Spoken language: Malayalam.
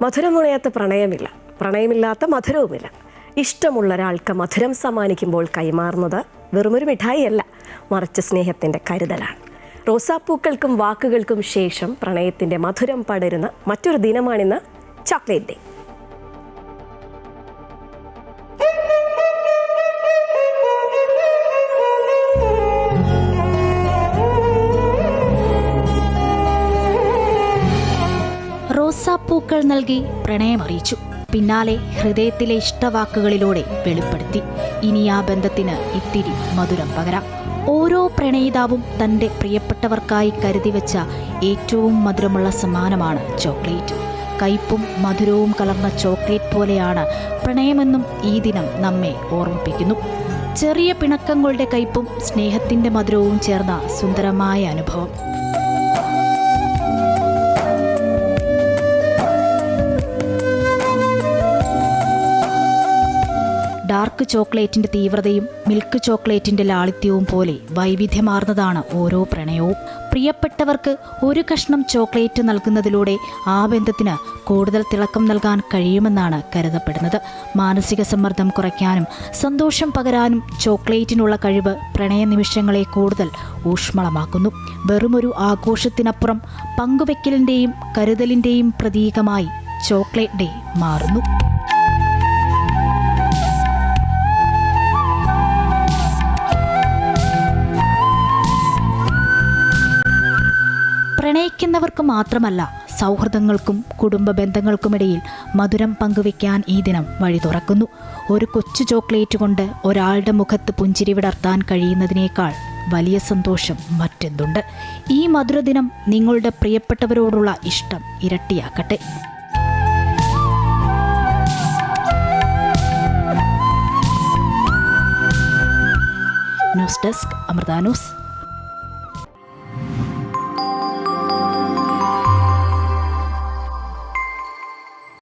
മധുരമുണയാത്ത പ്രണയമില്ല, പ്രണയമില്ലാത്ത മധുരവുമില്ല. ഇഷ്ടമുള്ള ഒരാൾക്ക് മധുരം സമ്മാനിക്കുമ്പോൾ കൈമാറുന്നത് വെറുമൊരു മിഠായിയല്ല, മറിച്ച് സ്നേഹത്തിൻ്റെ കരുതലാണ്. റോസാപ്പൂക്കൾക്കും വാക്കുകൾക്കും ശേഷം പ്രണയത്തിൻ്റെ മധുരം പടരുന്ന മറ്റൊരു ദിനമാണിന്ന് ചോക്ലേറ്റ് ഡേ. റോസാപ്പൂക്കൾ നൽകി പ്രണയമറിയിച്ചു. പിന്നാലെ ഹൃദയത്തിലെ ഇഷ്ടവാക്കുകളിലൂടെ വെളിപ്പെടുത്തി. ഇനി ആ ബന്ധത്തിന് ഇത്തിരി മധുരം പകരാം. ഓരോ പ്രണയിതാവും തൻ്റെ പ്രിയപ്പെട്ടവർക്കായി കരുതി വെച്ച ഏറ്റവും മധുരമുള്ള സമ്മാനമാണ് ചോക്ലേറ്റ്. കയ്പും മധുരവും കലർന്ന ചോക്ലേറ്റ് പോലെയാണ് പ്രണയമെന്നും ഈ ദിനം നമ്മെ ഓർമ്മിപ്പിക്കുന്നു. ചെറിയ പിണക്കങ്ങളുടെ കയ്പും സ്നേഹത്തിൻ്റെ മധുരവും ചേർന്ന സുന്ദരമായ അനുഭവം. ഡാർക്ക് ചോക്ലേറ്റിൻ്റെ തീവ്രതയും മിൽക്ക് ചോക്ലേറ്റിൻ്റെ ലാളിത്യവും പോലെ വൈവിധ്യമാർന്നതാണ് ഓരോ പ്രണയവും. പ്രിയപ്പെട്ടവർക്ക് ഒരു കഷ്ണം ചോക്ലേറ്റ് നൽകുന്നതിലൂടെ ആ ബന്ധത്തിന് കൂടുതൽ തിളക്കം നൽകാൻ കഴിയുമെന്നാണ് കരുതപ്പെടുന്നത്. മാനസിക സമ്മർദ്ദം കുറയ്ക്കാനും സന്തോഷം പകരാനും ചോക്ലേറ്റിനുള്ള കഴിവ് പ്രണയ നിമിഷങ്ങളെ കൂടുതൽ ഊഷ്മളമാക്കുന്നു. വെറുമൊരു ആഘോഷത്തിനപ്പുറം പങ്കുവെക്കലിൻ്റെയും കരുതലിൻ്റെയും പ്രതീകമായി ചോക്ലേറ്റ് ഡേ മാറുന്നു. പ്രണയിക്കുന്നവർക്ക് മാത്രമല്ല, സൗഹൃദങ്ങൾക്കും കുടുംബ ബന്ധങ്ങൾക്കുമിടയിൽ മധുരം പങ്കുവെക്കാൻ ഈ ദിനം വഴി തുറക്കുന്നു. ഒരു കൊച്ചു ചോക്ലേറ്റ് കൊണ്ട് ഒരാളുടെ മുഖത്ത് പുഞ്ചിരി വിടർത്താൻ കഴിയുന്നതിനേക്കാൾ വലിയ സന്തോഷം മറ്റെന്തുണ്ട്? ഈ മധുരദിനം നിങ്ങളുടെ പ്രിയപ്പെട്ടവരോടുള്ള ഇഷ്ടം ഇരട്ടിയാക്കട്ടെ. News desk, Amrita news.